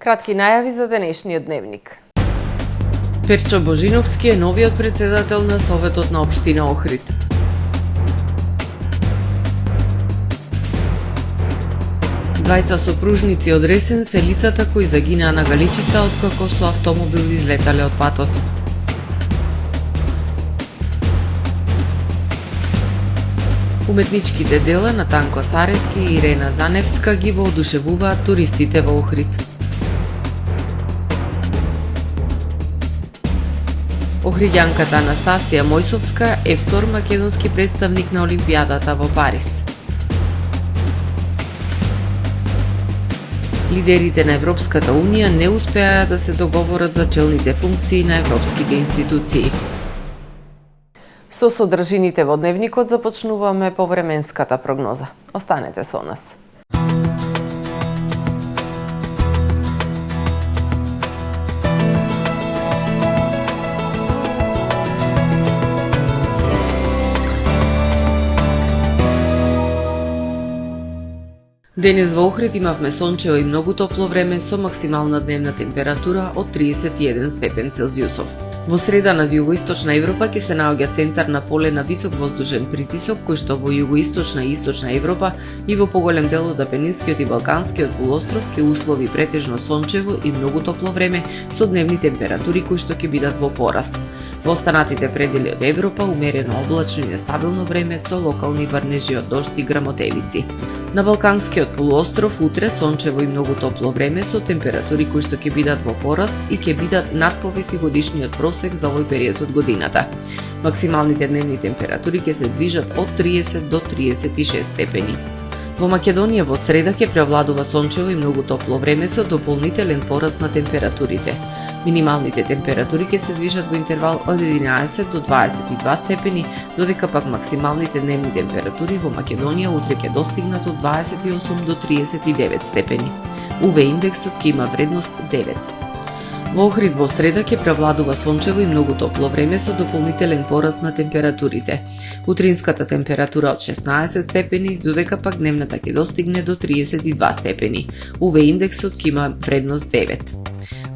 Кратки најави за денешниот дневник. Перчо Божиновски е новиот председател на Советот на општина Охрид. Двајца сопружници од Ресен се лицата кои загинаа на Галичица откако со автомобил излетале од патот. Уметничките дела на Танко Сарески и Ирена Заневска ги воодушевуваат туристите во Охрид. Охриѓанката Анастасија Мојсовска е втор македонски представник на Олимпијадата во Париз. Лидерите на Европската Унија не успеа да се договорат за челните функции на европските институции. Со содржините во дневникот започнуваме по временската прогноза. Останете со нас. Денес во Охрид имавме сончево и многу топло време со максимална дневна температура од 31 степен Целзиусов. Во среда над југоисточна Европа ќе се наоѓа центар на поле на висок воздушен притисок, кој што во југоисточна и источна Европа и во поголем дел од Апенинскиот и Балканскиот полуостров ќе услови претежно сончево и многу топло време со дневни температури кои што ќе бидат во пораст. Во останатите предели од Европа умерено облачно и нестабилно време со локални врнежи од дожд и грамотевици. На Балканскиот полуостров утре сончево и многу топло време со температури кои што ќе бидат во пораст и ќе бидат над повеќе годишниот просек за овој период од годината. Максималните дневни температури ќе се движат од 30 до 36 степени. Во Македонија во среда ќе преовладува сончево и многу топло време со дополнителен пораст на температурите. Минималните температури ќе се движат во интервал од 11 до 22 степени, додека пак максималните дневни температури во Македонија утре ќе достигнат од 28 до 39 степени. УВ индексот ќе има вредност 9. Во Охрид во среда ќе превладува сончево и многу топло време со дополнителен пораст на температурите. Утринската температура од 16 степени, додека пак дневната ќе достигне до 32 степени. УВ индексот ќе има вредност 9.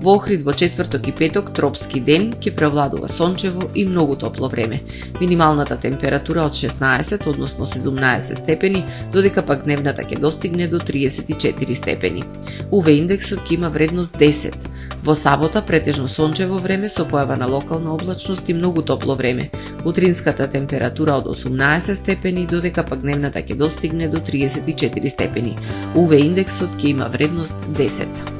Во Охрид во четврток и петок тропски ден ќе превладува сончево и многу топло време. Минималната температура од 16, односно 17 степени, додека пак дневната ќе достигне до 34 степени. УВ индексот ќе има вредност 10. Во сабота претежно сончево време со појава на локална облачност и многу топло време. Утринската температура од 18 степени, додека пак дневната ќе достигне до 34 степени. УВ индексот ќе има вредност 10.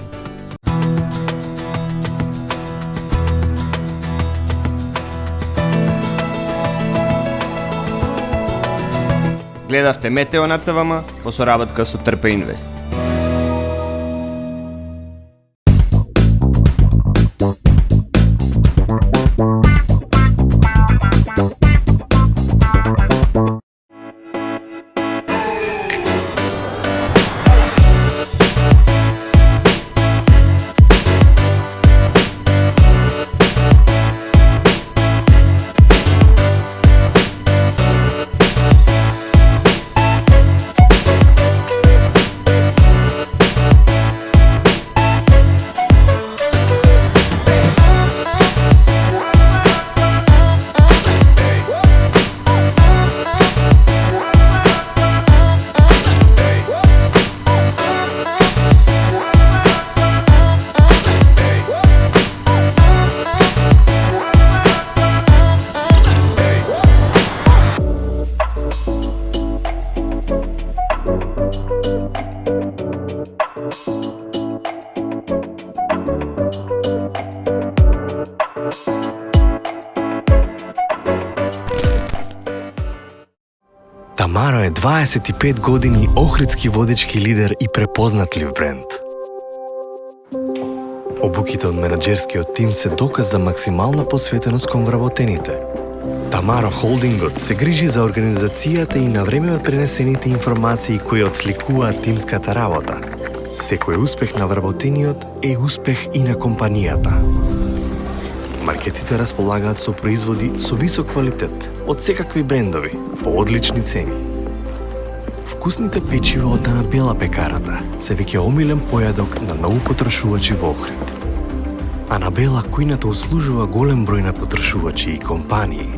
Гледавте Метео на ТВМ по соработка со Трпе Инвест. Тамаро е 25 години охридски водечки лидер и препознатлив бренд. Обуките од менаџерскиот тим се доказ за максимална посветеност кон вработените. Тамаро Холдингот се грижи за организацијата и на време пренесените информации кои отсликуваат тимската работа. Секој успех на вработениот е успех и на компанијата. Маркетите располагаат со производи со висок квалитет од секакви брендови по одлични цени. вкусните печива од Ана Бела пекарата се веќе омилен појадок на многу потрошувачи во Охрид. Ана Бела кујната услужува голем број на потрошувачи и компании.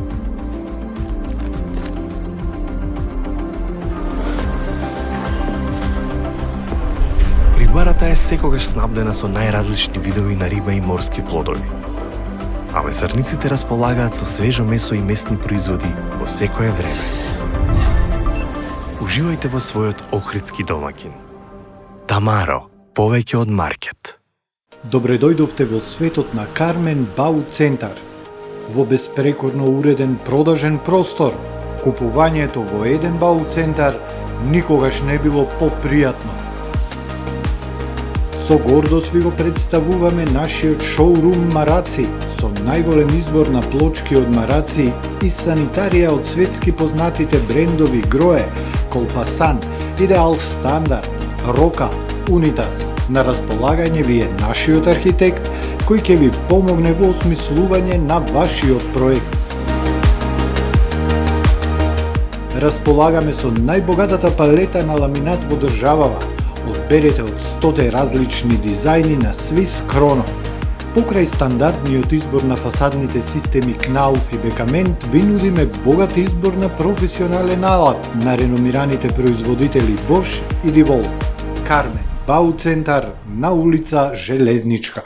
Рибарата е секогаш снабдена со најразлични видови на риба и морски плодови. А месарниците располагаат со свежо месо и месни производи во секое време. Уживајте во својот охридски домаќин. Тамаро, повеќе од маркет. Добре дојдовте во светот на Кармен Бау Центар. Во беспрекорно уреден продажен простор, купувањето во еден Бау Центар никогаш не било попријатно. Со гордост ви го представуваме нашиот шоурум Мараци, со најголем избор на плочки од мараци и санитарија од светски познатите брендови Грое, Колпасан, Идеал Стандард, Рока, Унитас. На располагање ви е нашиот архитект, кој ќе ви помогне во осмислување на вашиот проект. Располагаме со најбогатата палета на ламинат во државава. Одберете од 100 различни дизајни на Swiss Chrono. Покрај стандардниот избор на фасадните системи Knauf и Бекамент, ви нудиме богат избор на професионален алат на реномираните производители Bosch и DeWalt. Кармен Бау Центар на улица Железничка.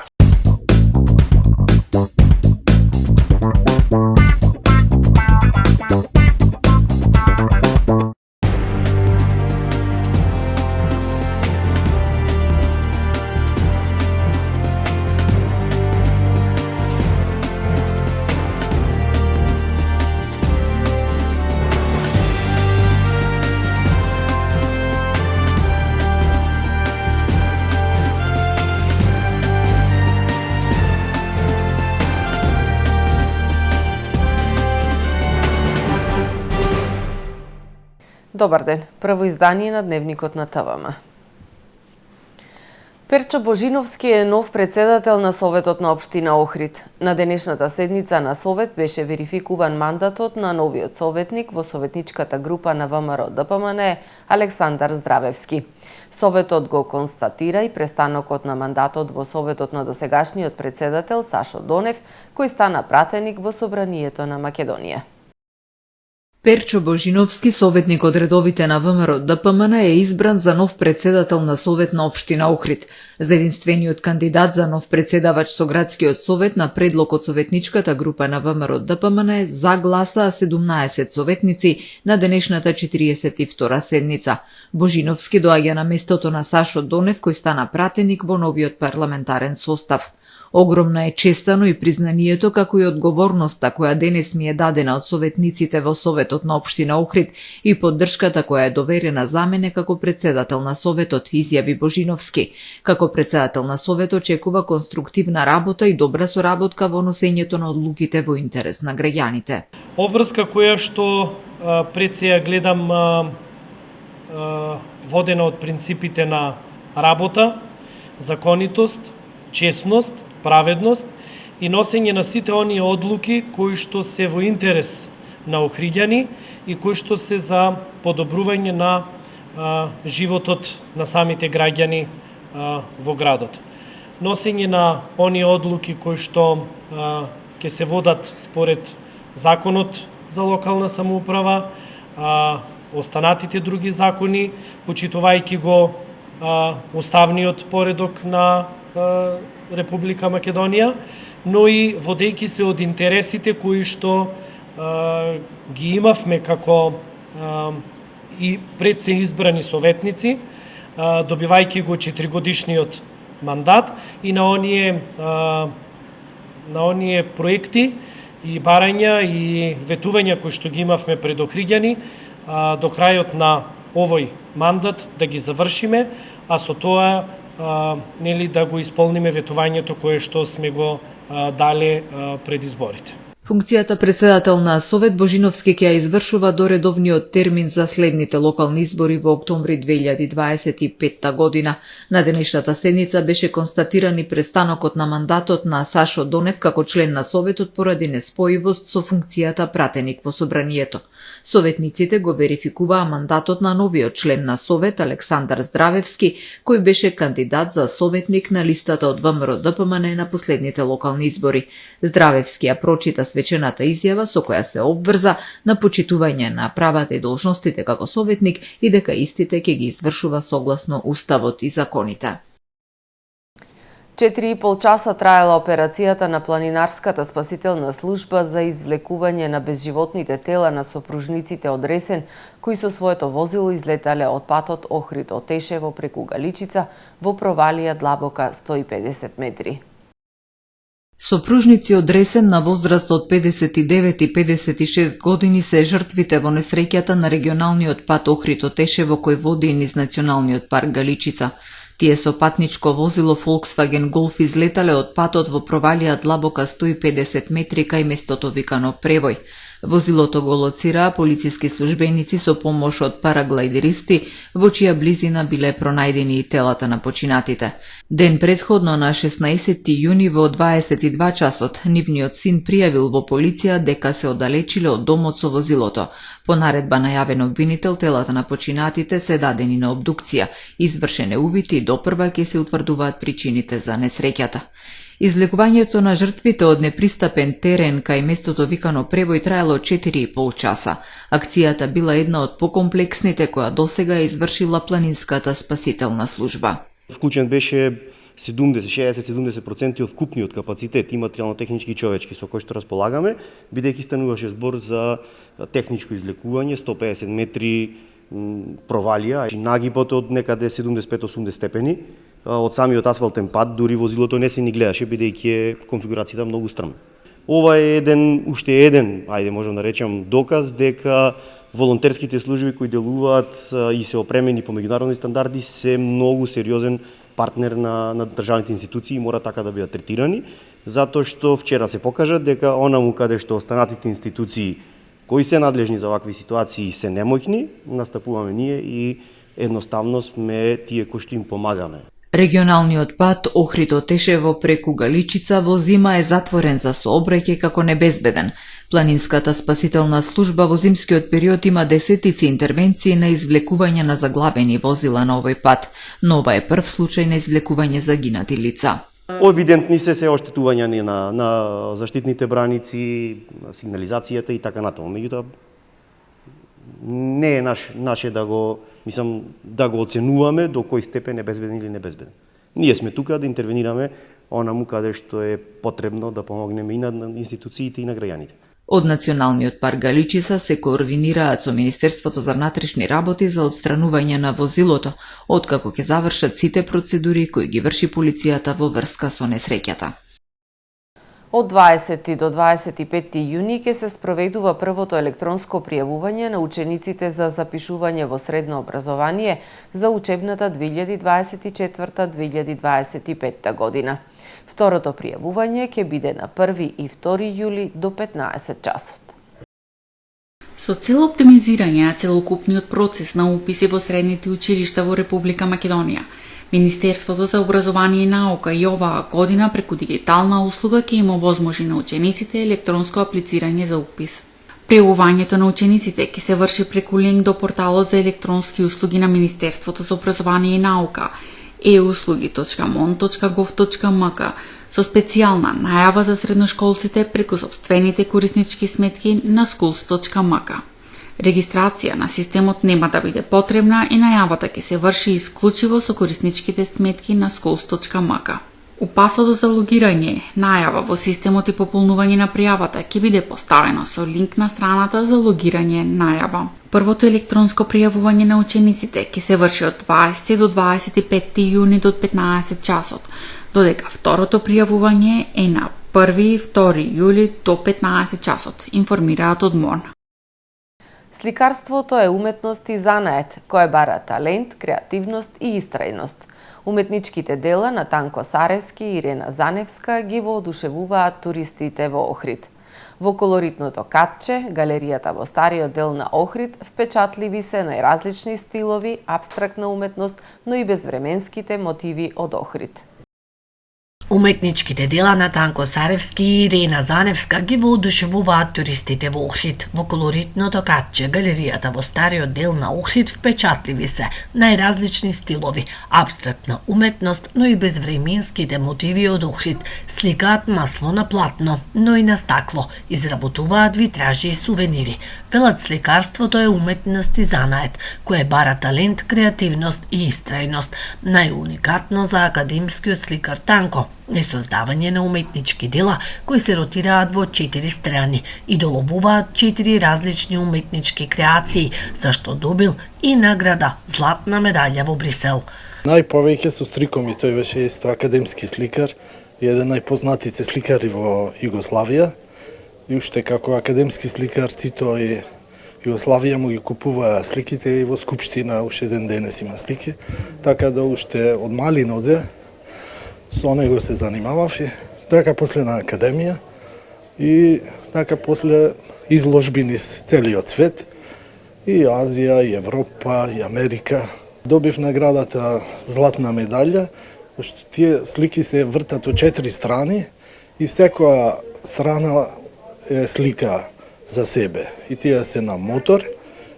Добар ден, прво издание на Дневникот на ТВМ. Перчо Божиновски е нов председател на Советот на Општина Охрид. На денешната седница на Совет беше верификуван мандатот на новиот советник во советничката група на ВМРО ДПМН Александар Здравевски. Советот го констатира и престанокот на мандатот во Советот на досегашниот председател Сашо Донев, кој стана пратеник во Собранието на Македонија. Перчо Божиновски, советник од редовите на ВМРО ДПМН, е избран за нов председател на Совет на Општина Охрид. За единствениот кандидат за нов председавач со градскиот совет на предлог од советничката група на ВМРО ДПМН за гласаа 17 советници на денешната 42 седница. Божиновски доаѓа на местото на Сашо Донев, кој стана пратеник во новиот парламентарен состав. Огромна е честано и признанието, како и одговорноста која денес ми е дадена од советниците во Советот на Општина Охрид и поддршката која е доверена за мене како председател на Советот, изјави Божиновски. Како председател на Советот очекува конструктивна работа и добра соработка во носењето на одлуките во интерес на граѓаните. Обврска која што пред сега гледам водена од принципите на работа, законитост, честност, праведност и носење на сите оние одлуки кои што се во интерес на охриѓани и кои што се за подобрување на животот на самите граѓани во градот. Носење на оние одлуки кои што ќе се водат според законот за локална самоуправа, останатите други закони, почитувајќи го уставниот поредок на Република Македонија, но и водејќи се од интересите кои што ги имавме како и пред се избрани советници, добивајќи го 4-годишниот мандат и на оние проекти и барања и ветувања кои што ги имавме пред охриѓани, до крајот на овој мандат да ги завршиме, а со тоа да го исполниме ветувањето кое што сме го дале пред изборите. Функцијата председател на Совет Божиновски ќе ја извршува до редовниот термин за следните локални избори во октомври 2025 година. На денешната седница беше констатиран и престанокот на мандатот на Сашо Донев како член на Советот поради неспојивост со функцијата пратеник во Собранието. Советниците го верификуваа мандатот на новиот член на Совет Александар Здравевски, кој беше кандидат за советник на листата од ВМРО ДПМН на последните локални избори. Здравевски ја прочита свечената изјава со која се обврза на почитување на правата и должностите како советник и дека истите ќе ги извршува согласно уставот и законите. 4,5 часа траела операцијата на планинарската спасителна служба за извлекување на безживотните тела на сопружниците од Ресен, кои со своето возило излетале од патот Охрид-Отешево преку Галичица во провалија длабока 150 метри. Сопружници од Ресен на возраст од 59 и 56 години се жртвите во несреќата на регионалниот пат Охрид-Отешево кој води низ националниот парк Галичица. Тие со патничко возило Volkswagen Golf излетале од патот во провалија длабока 150 метри кај местото викано Превој. Возилото го лоцираа полициски службеници со помош од параглайдеристи, во чија близина биле пронајдени и телата на починатите. Ден предходно на 16 јуни во 22 часот, нивниот син пријавил во полиција дека се оддалечиле од домот со возилото. По наредба на јавен обвинител, телата на починатите се дадени на обдукција. Извршене увити и допрва ќе се утврдуваат причините за несреќата. Излекувањето на жртвите од непристапен терен кај местото викано Превој траело 4,5 часа. Акцијата била една од покомплексните која досега е извршила планинската спасителна служба. Вклучен беше 60-70% од вкупниот капацитет и материјално-технички и човечки со кој што располагаме, бидејќи стануваше збор за техничко излекување, 150 метри провалија, нагибот од некаде 75-80 степени, од самиот асфалтен пат, дури возилото не се ни гледаше, бидејќи конфигурацијата многу стрмна. Ова е уште еден, ајде можам да речам, доказ дека волонтерските служби кои делуваат и се опремени по меѓународни стандарди се многу сериозен партнер на државните институции и мора така да бидат третирани, затоа што вчера се покажа дека онаму каде што останатите институции кои се надлежни за вакви ситуации се немојни, настапуваме ние и едноставно сме тие кои што им помагаме. Регионалниот пат Охрид-Отешево преку Галичица во зима е затворен за сообраќај како небезбеден. Планинската спасителна служба во зимскиот период има десетици интервенции на извлекување на заглавени возила на овој пат, но ова е прв случај на извлекување загинати лица. Евидентни се оштетувања на заштитните браници, сигнализацијата и така натаму. Меѓутоа не е наше да го оценуваме до кој степен е безбеден или небезбеден. Ние сме тука да интервенираме онаму каде што е потребно да помогнеме и на институциите и на граѓаните. Од Националниот парк Галичица се координираат со Министерството за внатрешни работи за отстранување на возилото, откако ќе завршат сите процедури кои ги врши полицијата во врска со несреќата. Од 20 до 25 јуни ќе се спроведува првото електронско пријавување на учениците за запишување во средно образование за учебната 2024-2025 година. Второто пријавување ќе биде на 1 и 2 јули до 15 часот. Со цел оптимизирање на целокупниот процес на уписи во средните училишта во Република Македонија, Министерството за образование и наука и оваа година преку дигитална услуга ќе им овозможи на учениците електронско аплицирање за упис. Пријавувањето на учениците ќе се врши преку линк до порталот за електронски услуги на Министерството за образование и наука euslugi.mon.gov.mk со специјална најава за средношколците преку сопствените кориснички сметки на schools.mk. Регистрација на системот нема да биде потребна и најавата ќе се врши исклучиво со корисничките сметки на schools.mk. Упасото за логирање, најава во системот и пополнување на пријавата ќе биде поставено со линк на страната за логирање најава. Првото електронско пријавување на учениците ќе се врши од 20 до 25 јуни до 15 часот, додека второто пријавување е на 1 и 2 јули до 15 часот, информираат од МОН. Сликарството е уметност и занает, кој бара талент, креативност и истрајност. Уметничките дела на Танко Сарески и Ирена Заневска ги воодушевуваат туристите во Охрид. Во колоритното катче, галеријата во стариот дел на Охрид, впечатливи се најразлични стилови, апстрактна уметност, но и безвременските мотиви од Охрид. Уметничките дела на Танко Саревски и Ирена Заневска ги воодушевуваат туристите во Охрид. Во колоритното катче, галеријата во стариот дел на Охрид, впечатливи се најразлични стилови, апстрактна уметност, но и безвременските мотиви од Охрид. Сликаат масло на платно, но и на стакло, изработуваат витражи и сувенири. Велат сликарството е уметност и занает, кое бара талент, креативност и истрајност. Најуникатно за академскиот сликар Танко е создавање на уметнички дела кои се ротираат во 4 страни и доловуваат 4 различни уметнички креации, за што добил и награда Златна медаља во Брисел. Најповеќе со стрикоми, тој беше исто академски сликар, еден најпознатите сликари во Југославија. И уште како академски сликар Тито и Југославија му ги купува сликите и во Скупштина уште ден денес има слики, така да уште од мали нозе со него се занимавав и така после на академија и така после изложби низ целиот свет и Азија, и Европа, и Америка. Добив наградата Златна медаља, што тие слики се вртат од 4 страни и секоја страна е слика за себе. И тие се на мотор,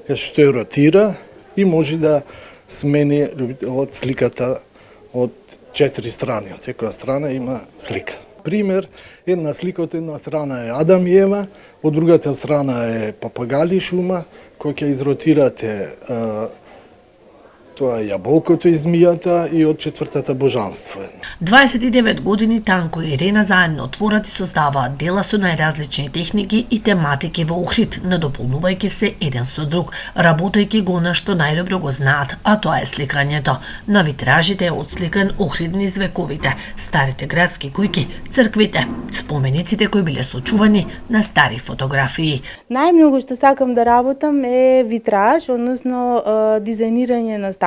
што ја ротира и може да смени љубителот сликата од 4 страни. Од секоја страна има слика. Пример, една слика од една страна е Адам и Ева, од другата страна е папагали шума, кој ќе изротирате тоа е јаболкото и змијата и од 4-та божанство. 29 години Танко и Ирена заедно отворат и создаваат дела со најразлични техники и тематики во Охрид, надополнувајќи се еден со друг, работејќи го на што најдобро го знаат, а тоа е сликањето. На витражите е отсликан Охрид низ вековите, старите градски куќи, црквите, спомениците кои биле сочувани на стари фотографии. Најмногу што сакам да работам е витраж, односно дизајнирање на стакло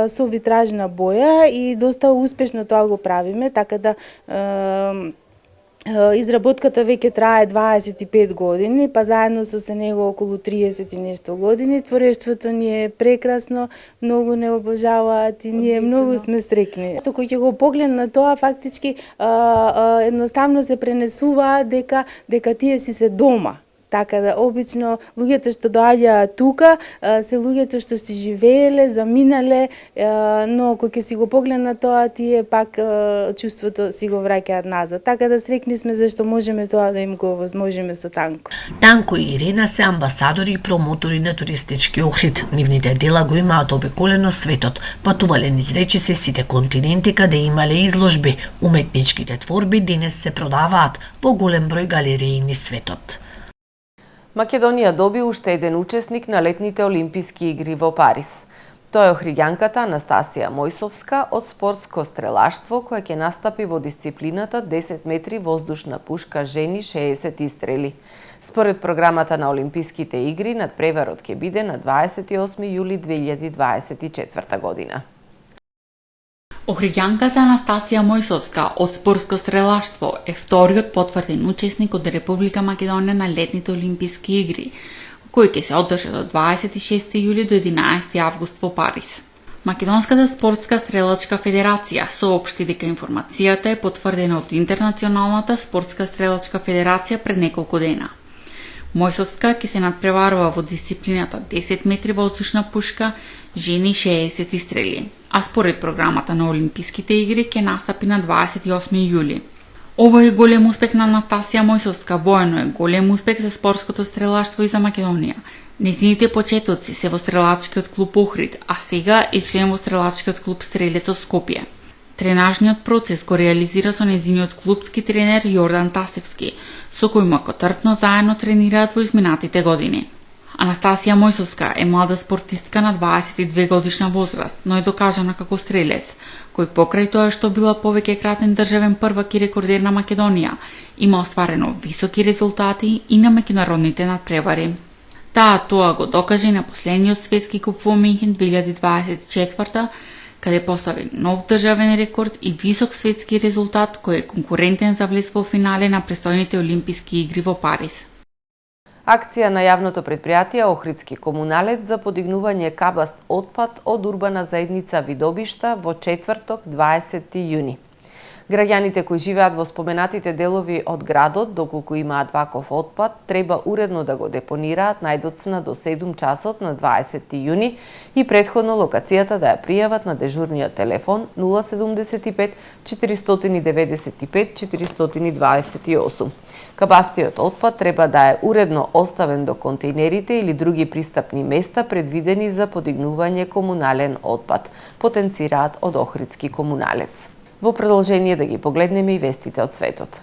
со витражна боја и доста успешно тоа го правиме, така да изработката веќе трае 25 години, па заедно со него околу 30 и нешто години. Творештвото ни е прекрасно, многу не обожаваат и ние многу сме срекни. Кој ќе го поглед на тоа, фактички едноставно се пренесува дека тие си се дома. Така да обично луѓето што доаѓаат тука се луѓето што си живееле, заминале, но кога ќе си го погледна тоа, тие пак чувството си го враќаат назад. Така да срекни сме зашто можеме тоа да им го возможиме со Танко. Танко и Ирена се амбасадори и промотори на туристички Охрид. Нивните дела го имаат обиколено светот. Патувале низ речиси сите континенти каде имале изложби. Уметничките творби денес се продаваат во голем број галерии низ светот. Македонија доби уште еден учесник на летните Олимписки игри во Париз. Тоа е охриѓанката Анастасија Мојсовска од спортско стрелаштво, која ќе настапи во дисциплината 10 метри воздушна пушка жени 60 стрели. Според програмата на Олимписките игри, надпреварот ќе биде на 28 јули 2024 година. Охриѓанката Анастасија Мојсовска од спортско стрелаштво е вториот потврден учесник од Република Македонија на летните Олимписки игри, кои ќе се одржат од 26 јули до 11 август во Париз. Македонската спортска стрелачка федерација соопшти дека информацијата е потврдена од Интернационалната спортска стрелачка федерација пред неколку дена. Мојсовска ќе се надпреварува во дисциплината 10 метри воздушна пушка жени 60 стрели, а според програмата на Олимписките игри ќе настапи на 28 јули. Овој е голем успех на Анастасија Мојсовска, воено е голем успех за спортското стрелаштво и за Македонија. Незините почетоци се во стрелачкиот клуб Охрид, а сега е член во стрелачкиот клуб Стрелец од Скопје. Тренажниот процес го реализира со незиниот клубски тренер Јордан Тасевски, со кој макотрпно заедно тренираат во изминатите години. Анастасија Мојсовска е млада спортистка на 22 годишна возраст, но е докажана како стрелец, кој покрај тоа што била повеќе кратен државен првак и рекордер на Македонија, има остварено високи резултати и на меѓународните надпревари. Тоа го докаже и на последниот светски куп во Минхен 2024, каде постави нов државен рекорд и висок светски резултат кој е конкурентен за влез во финале на престојните Олимписки игри во Париз. Акција на јавното предпријатие Охридски комуналец за подигнување кабаст отпад од урбана заедница Видобишта во четврток 20 јуни. Граѓаните кои живеат во споменатите делови од градот, доколку имаат ваков отпад, треба уредно да го депонираат најдоцна до 7 часот на 20 јуни и претходно локацијата да ја пријават на дежурниот телефон 075 495 428. Кабастиот отпад треба да е уредно оставен до контейнерите или други пристапни места предвидени за подигнување комунален отпад, потенцираат од Охридски комуналец. Во продолжение да ги погледнеме и вестите од светот.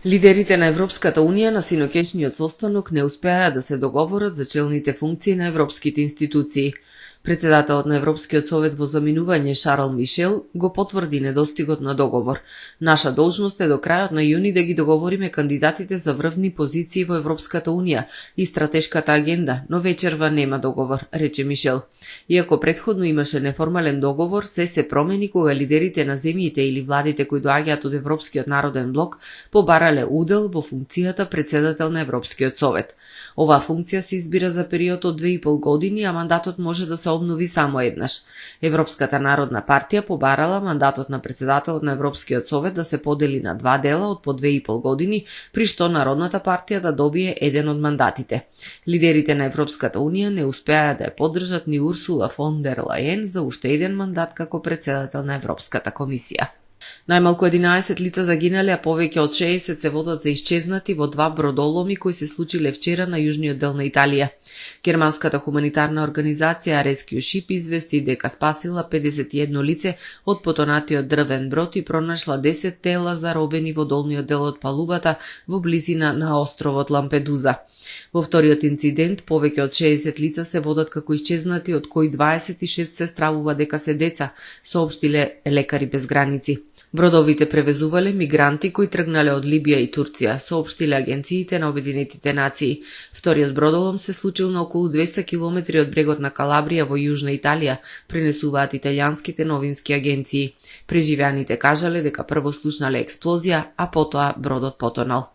Лидерите на Европската Унија на синоќешниот состанок не успеа да се договорат за челните функции на европските институции. Председателот на Европскиот совет во заминување Шарл Мишел го потврди недостигот на договор. Наша должност е до крајот на јуни да ги договориме кандидатите за врвни позиции во Европската Унија и стратешката агенда, но вечерва нема договор, рече Мишел. Иако претходно имаше неформален договор, се промени кога лидерите на земјите или владите кои доаѓаат од Европскиот народен блок побарале удел во функцијата председател на Европскиот совет. Оваа функција се избира за период од 2,5 години, а мандатот може да се обнови само еднаш. Европската народна партија побарала мандатот на председателот на Европскиот совет да се подели на 2 дела од по 2,5 години, при што Народната партија да добие еден од мандатите. Лидерите на Европската Унија не успеа да ја поддржат ни Урсула фон дер Лајен за уште еден мандат како председател на Европската комисија. Најмалку 11 лица загинале, а повеќе од 60 се водат за исчезнати во 2 бродоломи кои се случиле вчера на јужниот дел на Италија. Германската хуманитарна организација Rescue Ship извести дека спасила 51 лице од потонатиот дрвен брод и пронашла 10 тела заробени во долниот дел од палубата во близина на островот Лампедуза. Во вториот инцидент, повеќе од 60 лица се водат како исчезнати, од кои 26 се стравува дека се деца, соопштиле лекари без граници. Бродовите превезувале мигранти кои тргнале од Либија и Турција, соопштиле агенциите на Обединетите нации. Вториот бродолом се случил на околу 200 километри од брегот на Калабрија во јужна Италија, пренесуваат италијанските новински агенции. Преживеаните кажале дека прво слушнале експлозија, а потоа бродот потонал.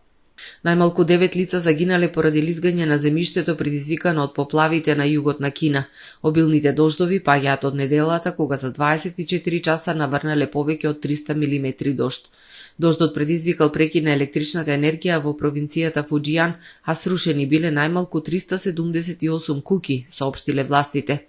Најмалку 9 лица загинале поради лизгање на земјиштето предизвикано од поплавите на југот на Кина. Обилните дождови паѓаат од неделата кога за 24 часа наврнале повеќе од 300 милиметри дожд. Дождот предизвикал прекид на електричната енергија во провинцијата Фуџијан, а срушени биле најмалку 378 куки, соопштиле властите.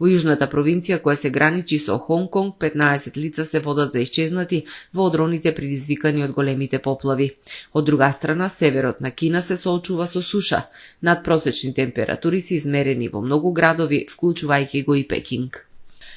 Во јужната провинција која се граничи со Хонг Конг, 15 лица се водат за исчезнати во одроните предизвикани од големите поплави. Од друга страна, северот на Кина се соочува со суша. Надпросечни температури се измерени во многу градови, вклучувајќи го и Пекинг.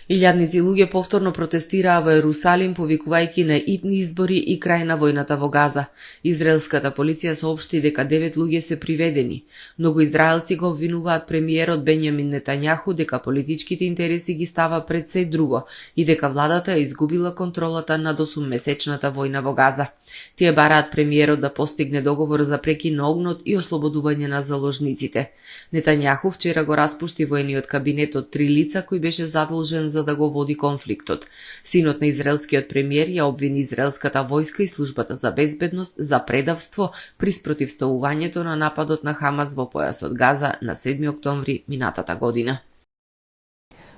Илјадници луѓе повторно протестираа во Ерусалим, повикувајќи на итни избори и крај на војната во Газа. Израелската полиција соопшти дека 9 луѓе се приведени. Многу израелци го обвинуваат премиерот Бенјамин Нетањаху дека политичките интереси ги става пред се друго и дека владата е изгубила контролата над 8-месечната војна во Газа. Тие бараат премиерот да постигне договор за прекин на огнот и ослободување на заложниците. Нетањаху вчера го распушти воениот кабинет од 3 лица кој беше задолжен за да го води конфликтот. Синот на израелскиот премиер ја обвини израелската војска и службата за безбедност за предавство при спротивставувањето на нападот на Хамас во појасот Газа на 7 октомври минатата година.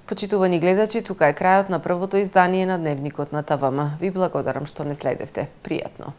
Почитувани гледачи, тука е крајот на првото издание на Дневникот на ТВМ. Ви благодарам што не следевте. Пријатно.